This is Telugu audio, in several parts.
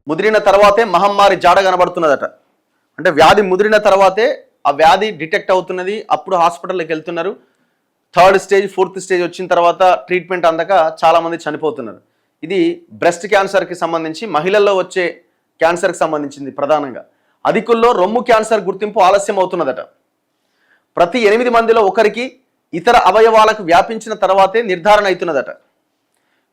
ముదిరిన తర్వాతే మహమ్మారి జాడ కనబడుతున్నదట. అంటే వ్యాధి ముదిరిన తర్వాతే ఆ వ్యాధి డిటెక్ట్ అవుతున్నది, అప్పుడు హాస్పిటల్కి వెళ్తున్నారు. 3rd స్టేజ్ 4th స్టేజ్ వచ్చిన తర్వాత ట్రీట్మెంట్ అందక చాలామంది చనిపోతున్నారు. ఇది బ్రెస్ట్ క్యాన్సర్కి సంబంధించి, మహిళల్లో వచ్చే క్యాన్సర్కి సంబంధించింది ప్రధానంగా. అధికుల్లో రొమ్ము క్యాన్సర్ గుర్తింపు ఆలస్యం అవుతున్నదట. ప్రతి 8 మందిలో ఒకరికి ఇతర అవయవాలకు వ్యాపించిన తర్వాతే నిర్ధారణ అవుతున్నదట.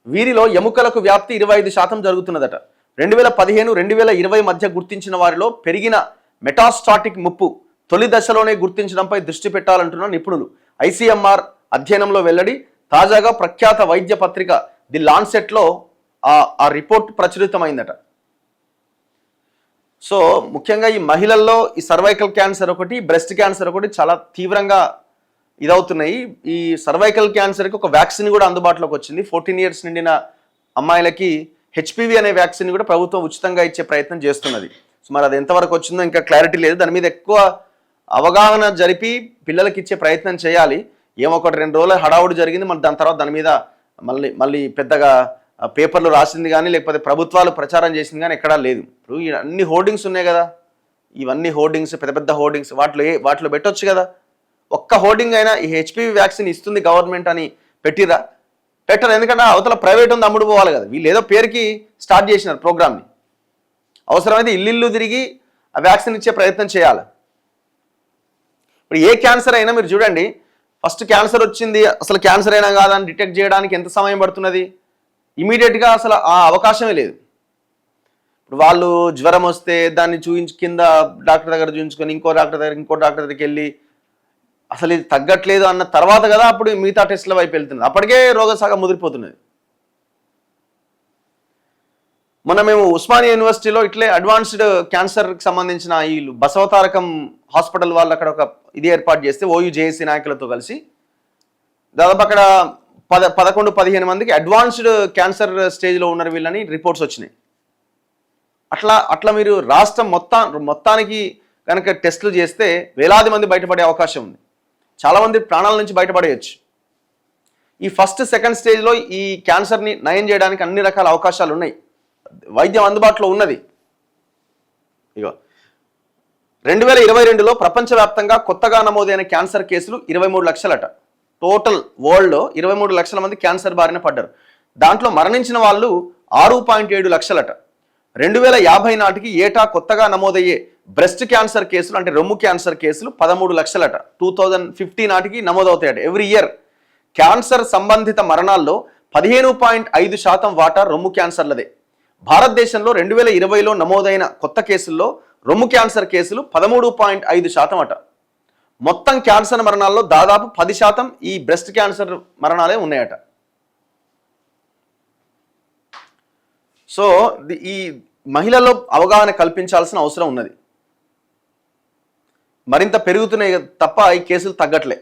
వీరిలో ఎముకలకు వ్యాప్తి 25% జరుగుతున్నదట. 2015-2020 మధ్య గుర్తించిన వారిలో పెరిగిన మెటాస్టాటిక్ ముప్పు తొలి దశలోనే గుర్తించడంపై దృష్టి పెట్టాలంటున్న నిపుణులు. ICMR అధ్యయనంలో వెల్లడి. తాజాగా ప్రఖ్యాత వైద్య పత్రిక ది లాన్సెట్లో ఆ రిపోర్ట్ ప్రచురితమైందట. సో ముఖ్యంగా ఈ మహిళల్లో ఈ సర్వైకల్ క్యాన్సర్ ఒకటి, బ్రెస్ట్ క్యాన్సర్ ఒకటి చాలా తీవ్రంగా ఇదవుతున్నాయి. ఈ సర్వైకల్ క్యాన్సర్కి ఒక వ్యాక్సిన్ కూడా అందుబాటులోకి వచ్చింది. 14 years నిండిన అమ్మాయిలకి HPV అనే వ్యాక్సిన్ కూడా ప్రభుత్వం ఉచితంగా ఇచ్చే ప్రయత్నం చేస్తున్నది. సో మరి అది ఎంతవరకు వచ్చిందో ఇంకా క్లారిటీ లేదు. దాని మీద ఎక్కువ అవగాహన జరిపి పిల్లలకి ఇచ్చే ప్రయత్నం చేయాలి. ఏమో 1-2 రోజులు హడావుడి జరిగింది, మరి దాని తర్వాత దాని మీద మళ్ళీ పెద్దగా పేపర్లు రాసింది కానీ, లేకపోతే ప్రభుత్వాలు ప్రచారం చేసింది కానీ ఎక్కడా లేదు. ఇప్పుడు అన్ని హోర్డింగ్స్ ఉన్నాయి కదా, ఇవన్నీ హోర్డింగ్స్, పెద్ద పెద్ద హోర్డింగ్స్, వాటిలో పెట్టొచ్చు కదా. ఒక్క హోర్డింగ్ అయినా ఈ HPV వ్యాక్సిన్ ఇస్తుంది గవర్నమెంట్ అని పెట్టిరా? పెట్టరు. ఎందుకంటే అవతల ప్రైవేట్ ఉంది, అమ్ముడు పోవాలి కదా. వీళ్ళు ఏదో పేరుకి స్టార్ట్ చేసినారు ప్రోగ్రామ్ని. అవసరమైతే ఇల్లు తిరిగి ఆ వ్యాక్సిన్ ఇచ్చే ప్రయత్నం చేయాలి. ఇప్పుడు ఏ క్యాన్సర్ అయినా మీరు చూడండి, ఫస్ట్ క్యాన్సర్ వచ్చింది, అసలు క్యాన్సర్ అయినా కాదని డిటెక్ట్ చేయడానికి ఎంత సమయం పడుతున్నది? ఇమీడియట్గా అసలు ఆ అవకాశమే లేదు. ఇప్పుడు వాళ్ళు జ్వరం వస్తే దాన్ని కింద డాక్టర్ దగ్గర చూపించుకొని ఇంకో డాక్టర్ దగ్గరికి వెళ్ళి అసలు ఇది తగ్గట్లేదు అన్న తర్వాత కదా అప్పుడు మిగతా టెస్ట్ల వైపు వెళ్తుంది. అప్పటికే రోగసాగ ముదిరిపోతున్నది. మొన్న మేము ఉస్మానియా యూనివర్సిటీలో ఇట్లే అడ్వాన్స్డ్ క్యాన్సర్కి సంబంధించిన ఈ బసవతారకం హాస్పిటల్ వాళ్ళు అక్కడ ఒక ఇది ఏర్పాటు చేస్తే OUJC నాయకులతో కలిసి దాదాపు అక్కడ 11-15 మందికి అడ్వాన్స్డ్ క్యాన్సర్ స్టేజ్లో ఉన్నారు వీళ్ళని రిపోర్ట్స్ వచ్చినాయి. అట్లా మీరు రాష్ట్రం మొత్తానికి కనుక టెస్టులు చేస్తే వేలాది మంది బయటపడే అవకాశం ఉంది. చాలామంది ప్రాణాల నుంచి బయటపడేయచ్చు. ఈ ఫస్ట్ సెకండ్ స్టేజ్లో ఈ క్యాన్సర్ని నయం చేయడానికి అన్ని రకాల అవకాశాలు ఉన్నాయి, వైద్యం అందుబాటులో ఉన్నది. ఇగో 2022లో ప్రపంచవ్యాప్తంగా కొత్తగా నమోదైన క్యాన్సర్ కేసులు 23 లక్షలట. టోటల్ వరల్డ్లో 23 లక్షల మంది క్యాన్సర్ బారిన పడ్డారు. దాంట్లో మరణించిన వాళ్ళు 6.7 లక్షలట. 2050 నాటికి ఏటా కొత్తగా నమోదయ్యే బ్రెస్ట్ క్యాన్సర్ కేసులు అంటే రొమ్ము క్యాన్సర్ కేసులు 13 లక్షలట. 2050 నాటికి నమోదవుతాయట. ఎవ్రీ ఇయర్ క్యాన్సర్ సంబంధిత మరణాల్లో 15.5% వాటా రొమ్ము క్యాన్సర్లదే. భారతదేశంలో 2020లో నమోదైన కొత్త కేసుల్లో రొమ్ము క్యాన్సర్ కేసులు 13.5% అట. మొత్తం క్యాన్సర్ మరణాల్లో దాదాపు 10% ఈ బ్రెస్ట్ క్యాన్సర్ మరణాలే ఉన్నాయట. సో ఈ మహిళల్లో అవగాహన కల్పించాల్సిన అవసరం ఉన్నది. మరింత పెరుగుతున్నాయి తప్ప ఈ కేసులు తగ్గట్లే.